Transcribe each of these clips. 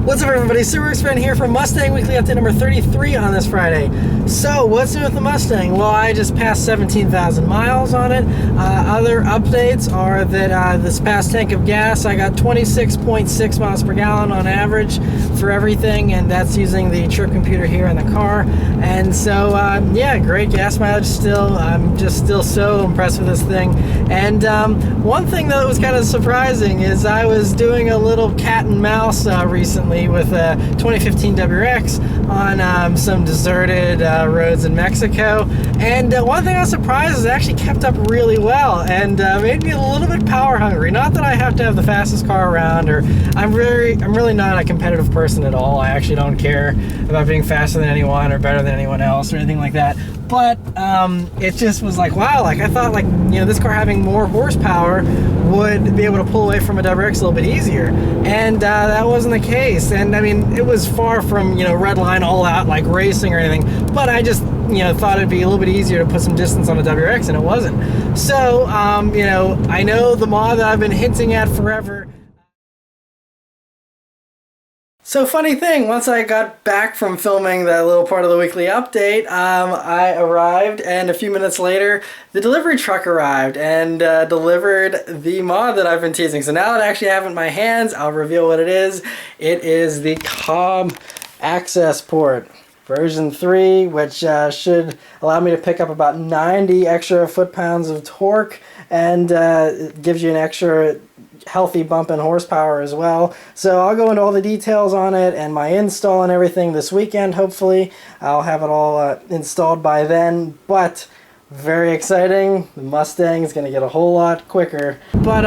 What's up, everybody? Subaru friend here from Mustang Weekly Update number 33 on this Friday. So, what's new with the Mustang? Well, I just passed 17,000 miles on it. Other updates are that this past tank of gas, I got 26.6 miles per gallon on average for everything, and that's using the trip computer here in the car. And so, yeah, great gas mileage still. I'm just still so impressed with this thing. And one thing that was kind of surprising is I was doing a little cat and mouse recently with a 2015 WRX on some deserted roads in Mexico, and one thing I was surprised is it actually kept up really well and made me a little bit power hungry. Not that I have to have the fastest car around, or I'm really not a competitive person at all. I actually don't care about being faster than anyone or better than anyone else or anything like that. But it just was like, wow, like I thought, like, you know, this car having more horsepower would be able to pull away from a WRX a little bit easier, and that wasn't the case. And I mean, it was far from, you know, red line all out like racing or anything, but I just, you know, thought it'd be a little bit easier to put some distance on a WRX, and it wasn't. So you know, I know the mod that I've been hinting at forever. So, funny thing, once I got back from filming that little part of the weekly update, I arrived, and a few minutes later, the delivery truck arrived and delivered the mod that I've been teasing. So now that I actually have it in my hands, I'll reveal what it is. It is the cob access port version 3, which should allow me to pick up about 90 extra foot-pounds of torque, and it gives you an extra healthy bump in horsepower as well. So I'll go into all the details on it and my install and everything this weekend. Hopefully I'll have it all installed by then, but very exciting. The Mustang is going to get a whole lot quicker. But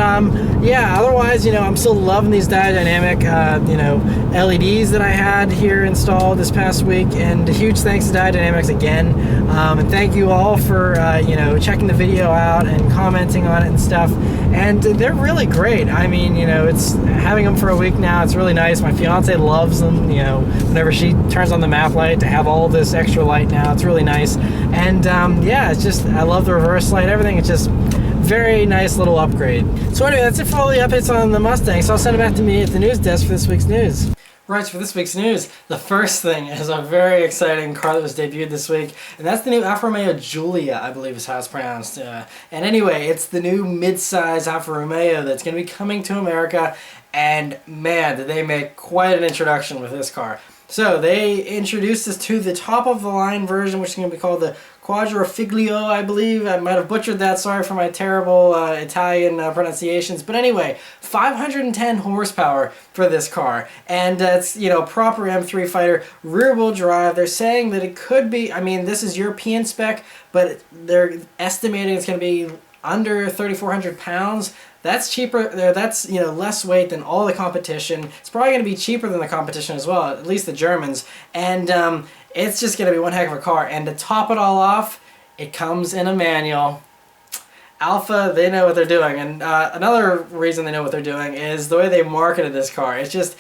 yeah, otherwise, you know, I'm still loving these Diode Dynamic you know, LEDs that I had here installed this past week, and a huge thanks to Diode Dynamics again. And thank you all for you know, checking the video out and commenting on it and stuff. And they're really great. I mean, you know, it's having them for a week now. It's really nice. My fiance loves them. You know, whenever she turns on the map light, to have all this extra light now, it's really nice. And yeah, it's just, I love the reverse light. Everything. It's just very nice little upgrade. So anyway, that's it for all the updates on the Mustang. So I'll send it back to me at the news desk for this week's news. Right, for this week's news, the first thing is a very exciting car that was debuted this week, and that's the new Alfa Romeo Giulia, I believe is how it's pronounced. And anyway, it's the new mid-size Alfa Romeo that's going to be coming to America, and man, did they make quite an introduction with this car. So they introduced this to the top-of-the-line version, which is going to be called the Quadrifoglio, I believe. I might have butchered that. Sorry for my terrible Italian pronunciations. But anyway, 510 horsepower for this car. And it's, you know, proper M3 fighter, rear-wheel drive. They're saying that it could be, I mean, this is European spec, but they're estimating it's going to be under 3,400 pounds. That's cheaper. That's, you know, less weight than all the competition. It's probably going to be cheaper than the competition as well, at least the Germans. And it's just going to be one heck of a car. And to top it all off, it comes in a manual. Alfa, they know what they're doing. And another reason they know what they're doing is the way they marketed this car. It's just,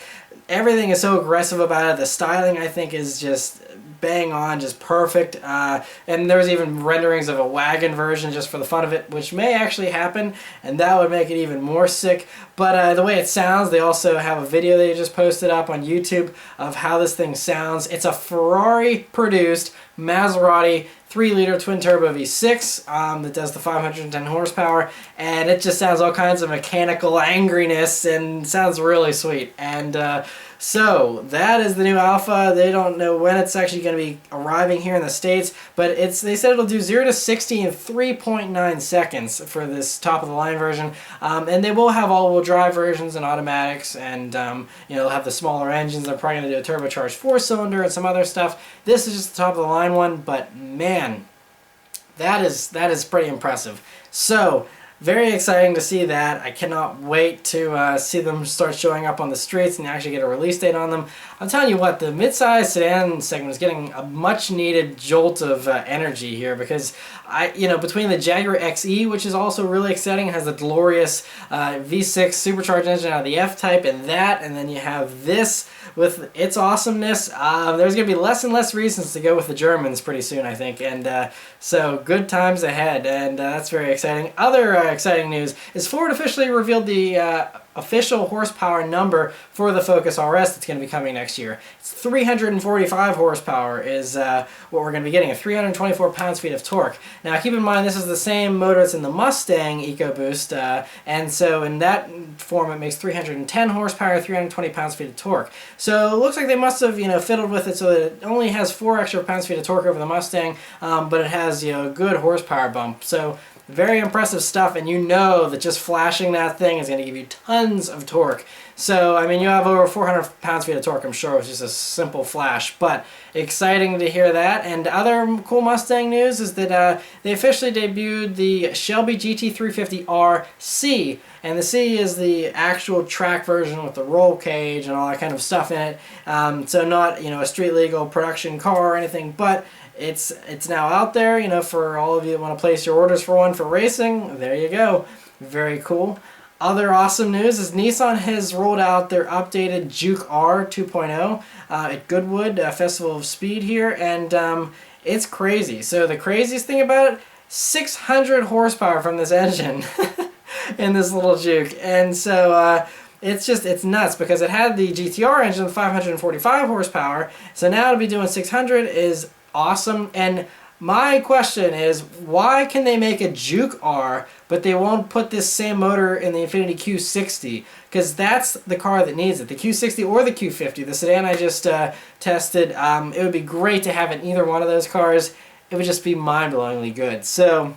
everything is so aggressive about it. The styling, I think, is just bang on, just perfect. And there was even renderings of a wagon version just for the fun of it, which may actually happen, and that would make it even more sick. But the way it sounds, they also have a video they just posted up on YouTube of how this thing sounds. It's a Ferrari-produced Maserati 3-liter twin-turbo V6 that does the 510 horsepower, and it just sounds all kinds of mechanical angriness and sounds really sweet. And so that is the new Alfa. They don't know when it's actually going to be arriving here in the States, but they said it'll do 0 to 60 in 3.9 seconds for this top-of-the-line version. And they will have all-wheel drive versions and automatics, and you know, they'll have the smaller engines. They're probably going to do a turbocharged 4-cylinder and some other stuff. This is just the top-of-the-line one, but man, that is pretty impressive. So very exciting to see that. I cannot wait to see them start showing up on the streets and actually get a release date on them. I'm telling you what, the midsize sedan segment is getting a much-needed jolt of energy here, because you know, between the Jaguar XE, which is also really exciting, has the glorious V6 supercharged engine out of the F-Type, and then you have this with its awesomeness. There's going to be less and less reasons to go with the Germans pretty soon, I think, and so good times ahead, and that's very exciting. Other exciting news is Ford officially revealed the official horsepower number for the Focus RS that's going to be coming next year. It's 345 horsepower is what we're going to be getting, a 324 pounds-feet of torque. Now keep in mind this is the same motor that's in the Mustang EcoBoost, and so in that form it makes 310 horsepower, 320 pounds-feet of torque. So it looks like they must have, fiddled with it so that it only has 4 extra pounds-feet of torque over the Mustang, but it has, a good horsepower bump. So very impressive stuff, and you know that just flashing that thing is going to give you tons of torque. So, I mean, you have over 400 pounds-feet of torque, I'm sure, with just a simple flash. But exciting to hear that. And other cool Mustang news is that they officially debuted the Shelby GT350RC. And the C is the actual track version with the roll cage and all that kind of stuff in it. So not, a street-legal production car or anything, but it's now out there, for all of you that want to place your orders for one for racing. There you go. Very cool. Other awesome news is Nissan has rolled out their updated Juke-R 2.0 at Goodwood Festival of Speed here, and it's crazy. So the craziest thing about it, 600 horsepower from this engine in this little Juke, and so it's nuts because it had the GTR engine with 545 horsepower, so now to be doing 600 is awesome. And my question is, why can they make a Juke-R, but they won't put this same motor in the Infiniti Q60? Because that's the car that needs it. The Q60 or the Q50, the sedan I just tested, it would be great to have it in either one of those cars. It would just be mind-blowingly good. So,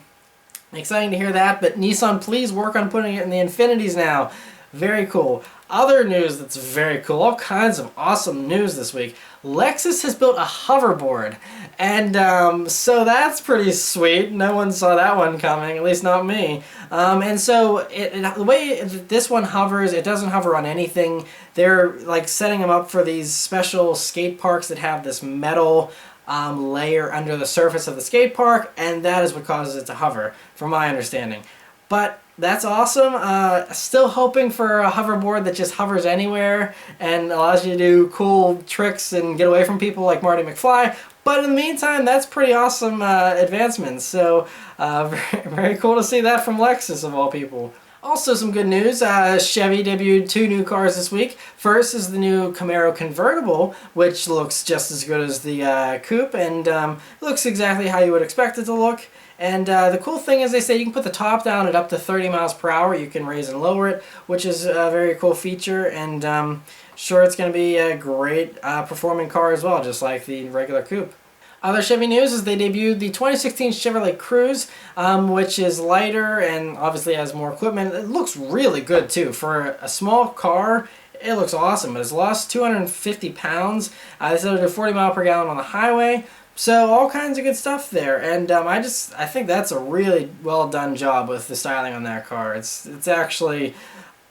exciting to hear that, but Nissan, please work on putting it in the Infinitis now. Very cool. Other news that's very cool, all kinds of awesome news this week. Lexus has built a hoverboard, and so that's pretty sweet. No one saw that one coming, at least not me. And so the way this one hovers, it doesn't hover on anything. They're like setting them up for these special skate parks that have this metal layer under the surface of the skate park, and that is what causes it to hover, from my understanding. But that's awesome. Still hoping for a hoverboard that just hovers anywhere and allows you to do cool tricks and get away from people like Marty McFly. But in the meantime, that's pretty awesome advancements. So very, very cool to see that from Lexus of all people. Also some good news, Chevy debuted 2 new cars this week. First is the new Camaro Convertible, which looks just as good as the coupe, and looks exactly how you would expect it to look. And the cool thing is they say you can put the top down at up to 30 miles per hour. You can raise and lower it, which is a very cool feature. And sure, it's going to be a great performing car as well, just like the regular coupe. Other Chevy news is they debuted the 2016 Chevrolet Cruze, which is lighter and obviously has more equipment. It looks really good too. For a small car, it looks awesome, but it's lost 250 pounds. They said it'll do 40 miles per gallon on the highway. So all kinds of good stuff there, and I think that's a really well done job with the styling on that car. It's actually,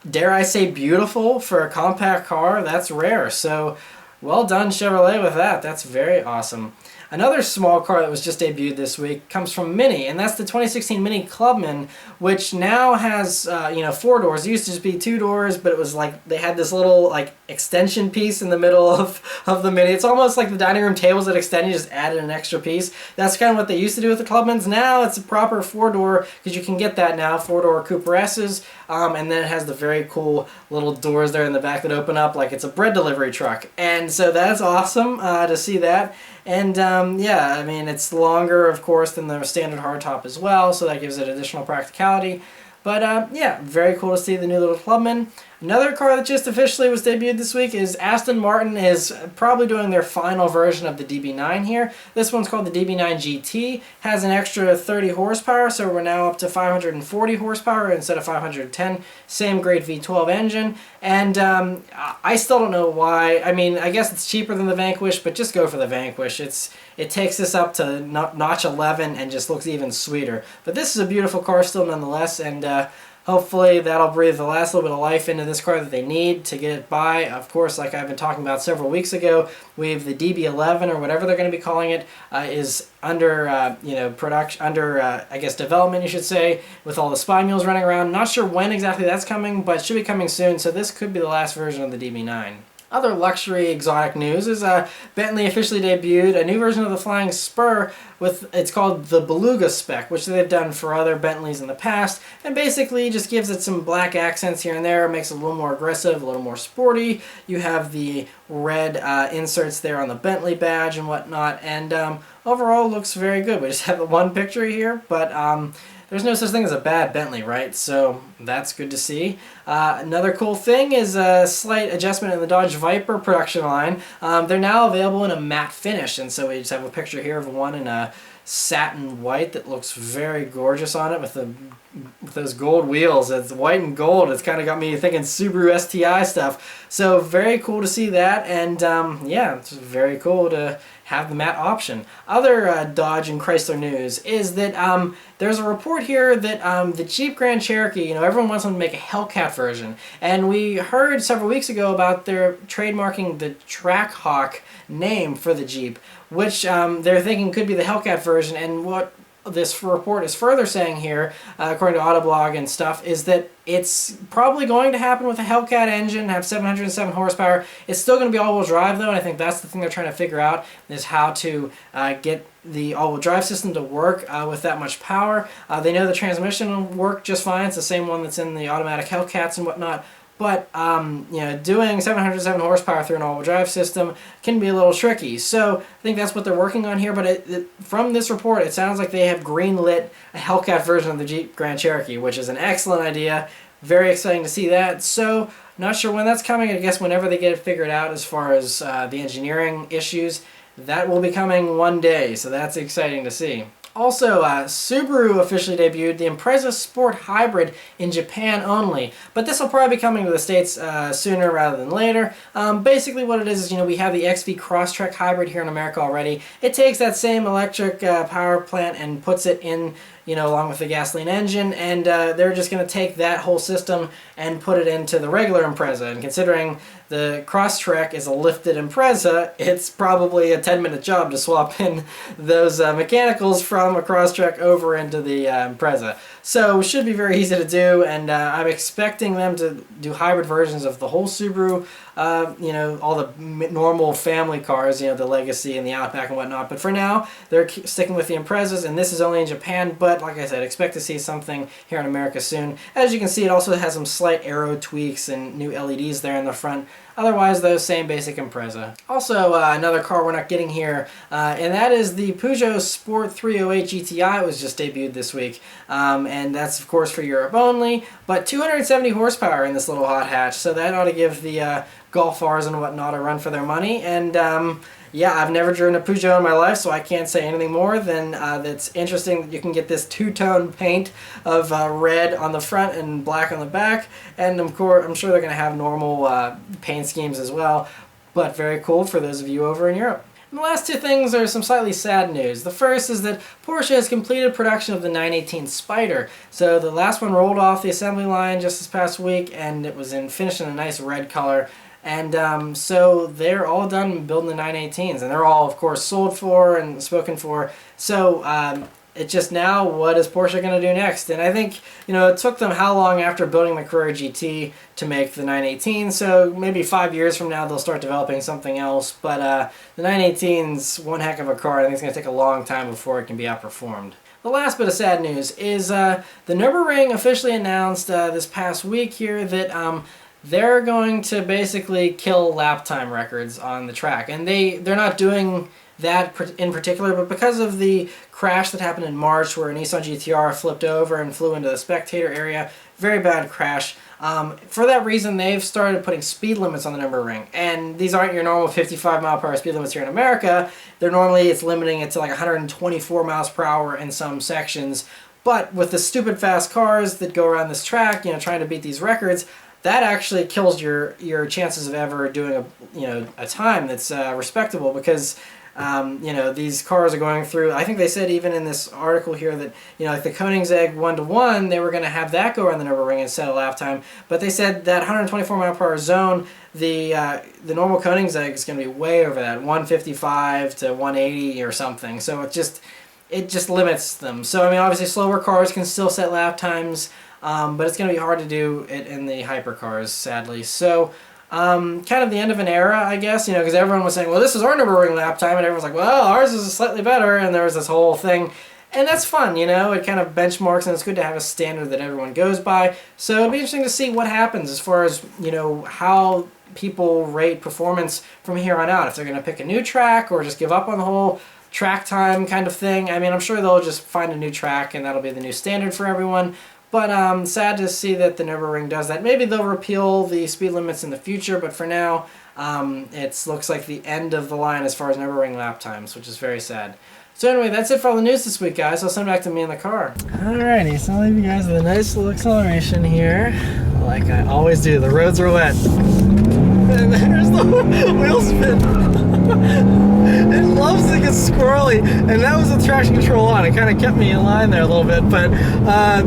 dare I say, beautiful for a compact car. That's rare. So well done Chevrolet with that. That's very awesome. Another small car that was just debuted this week comes from Mini, and that's the 2016 Mini Clubman, which now has 4 doors. It used to just be 2 doors, but it was like they had this little like extension piece in the middle of the Mini. It's almost like the dining room tables that extend. You just added an extra piece. That's kind of what they used to do with the Clubmans. Now it's a proper 4-door, because you can get that now, 4-door Cooper S's, and then it has the very cool little doors there in the back that open up like it's a bread delivery truck. And so that's awesome to see that. And yeah, I mean, it's longer, of course, than the standard hardtop as well, so that gives it additional practicality. But yeah, very cool to see the new little Clubman. Another car that just officially was debuted this week is Aston Martin is probably doing their final version of the DB9 here. This one's called the DB9 GT. Has an extra 30 horsepower, so we're now up to 540 horsepower instead of 510. Same great V12 engine. And I still don't know why. I mean, I guess it's cheaper than the Vanquish, but just go for the Vanquish. It takes this up to notch 11 and just looks even sweeter. But this is a beautiful car still nonetheless, and hopefully that'll breathe the last little bit of life into this car that they need to get it by. Of course, like I've been talking about several weeks ago, we have the DB11 or whatever they're going to be calling it is under production, under I guess development, you should say, with all the spy mules running around. Not sure when exactly that's coming, but it should be coming soon. So this could be the last version of the DB9. Other luxury exotic news is Bentley officially debuted a new version of the Flying Spur it's called the Beluga spec, which they've done for other Bentleys in the past, and basically just gives it some black accents here and there, makes it a little more aggressive, a little more sporty. You have the red inserts there on the Bentley badge and whatnot, and overall looks very good. We just have the one picture here, but there's no such thing as a bad Bentley, right? So that's good to see. Another cool thing is a slight adjustment in the Dodge Viper production line. They're now available in a matte finish, and so we just have a picture here of one in a satin white that looks very gorgeous on it with those gold wheels. It's white and gold. It's kind of got me thinking Subaru STI stuff. So very cool to see that, and yeah, it's very cool to have the matte option. Other Dodge and Chrysler news is that there's a report here that the Jeep Grand Cherokee, you know, everyone wants them to make a Hellcat version, and we heard several weeks ago about their trademarking the Trackhawk name for the Jeep, which they're thinking could be the Hellcat version. And what this report is further saying here, according to Autoblog and stuff, is that it's probably going to happen with a Hellcat engine, have 707 horsepower. It's still going to be all-wheel drive though, and I think that's the thing they're trying to figure out, is how to get the all-wheel drive system to work with that much power. They know the transmission will work just fine. It's the same one that's in the automatic Hellcats and whatnot. But you know, doing 707 horsepower through an all-wheel drive system can be a little tricky. So I think that's what they're working on here. But from this report, it sounds like they have green-lit a Hellcat version of the Jeep Grand Cherokee, which is an excellent idea. Very exciting to see that. So not sure when that's coming. I guess whenever they get it figured out as far as the engineering issues, that will be coming one day. So that's exciting to see. Also, Subaru officially debuted the Impreza Sport Hybrid in Japan only, but this will probably be coming to the States sooner rather than later. Basically what it is, you know, we have the XV Crosstrek Hybrid here in America already. It takes that same electric power plant and puts it in, you know, along with the gasoline engine, and they're just going to take that whole system and put it into the regular Impreza. And considering the Crosstrek is a lifted Impreza, it's probably a 10-minute job to swap in those mechanicals from a Crosstrek over into the Impreza. So it should be very easy to do, and I'm expecting them to do hybrid versions of the whole Subaru, you know, all the normal family cars, you know, the Legacy and the Outback and whatnot. But for now, they're sticking with the Imprezas, and this is only in Japan, but like I said, expect to see something here in America soon. As you can see, it also has some slight aero tweaks and new LEDs there in the front. Otherwise, though, same basic Impreza. Also, another car we're not getting here, and that is the Peugeot Sport 308 GTI. It was just debuted this week, and that's, of course, for Europe only, but 270 horsepower in this little hot hatch, so that ought to give the Golf Rs and whatnot a run for their money. And yeah, I've never driven a Peugeot in my life, so I can't say anything more than that's interesting that you can get this two-tone paint of red on the front and black on the back, and of course, I'm sure they're going to have normal paint schemes as well, but very cool for those of you over in Europe. And the last two things are some slightly sad news. The first is that Porsche has completed production of the 918 Spyder. So the last one rolled off the assembly line just this past week, and it was finished in a nice red color. And so they're all done building the 918s, and they're all, of course, sold for and spoken for. So it's just now, what is Porsche going to do next? And I think, you know, it took them how long after building the Carrera GT to make the 918? So maybe 5 years from now they'll start developing something else. But the 918's one heck of a car. I think it's going to take a long time before it can be outperformed. The last bit of sad news is the Nürburgring officially announced this past week here that they're going to basically kill lap time records on the track. And they're not doing that in particular, but because of the crash that happened in March where a Nissan GT-R flipped over and flew into the spectator area, very bad crash. For that reason, they've started putting speed limits on the Nürburgring. And these aren't your normal 55 mile per hour speed limits here in America. They're normally, it's limiting it to like 124 miles per hour in some sections. But with the stupid fast cars that go around this track, you know, trying to beat these records, that actually kills your chances of ever doing a time that's respectable, because you know, these cars are going through, I think they said even in this article here that, you know, like the Koenigsegg 1-to-1, they were going to have that go around the Nürburgring and set a lap time, but they said that 124 mile per hour zone, the normal Koenigsegg is going to be way over that, 155 to 180 or something, so it just limits them. So I mean, obviously slower cars can still set lap times, but it's going to be hard to do it in the hypercars, sadly. So kind of the end of an era, I guess, you know, because everyone was saying, well, this is our Nürburgring lap time, and everyone's like, well, ours is slightly better, and there was this whole thing. And that's fun, you know, it kind of benchmarks, and it's good to have a standard that everyone goes by. So it'll be interesting to see what happens as far as, you know, how people rate performance from here on out. If they're going to pick a new track or just give up on the whole track time kind of thing. I mean, I'm sure they'll just find a new track and that'll be the new standard for everyone. But sad to see that the Nürburgring does that. Maybe they'll repeal the speed limits in the future, but for now, it looks like the end of the line as far as Nürburgring lap times, which is very sad. So anyway, that's it for all the news this week, guys. I'll send back to me in the car. Alrighty, so I'll leave you guys with a nice little acceleration here, like I always do. The roads are wet. And there's the wheel spin. It loves to get squirrely, and that was with traction control on. It kind of kept me in line there a little bit, but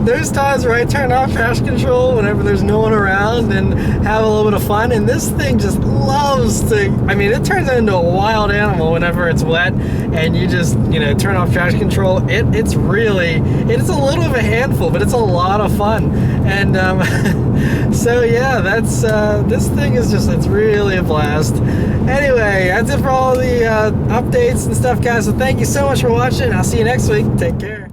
there's times where I turn off traction control whenever there's no one around and have a little bit of fun, and this thing just loves to, I mean, it turns into a wild animal whenever it's wet, and you just, you know, turn off traction control. It's really, it's a little of a handful, but it's a lot of fun. And so yeah, that's, this thing is just, it's really a blast. Anyway, that's it for all the updates and stuff, guys. So thank you so much for watching. I'll see you next week. Take care.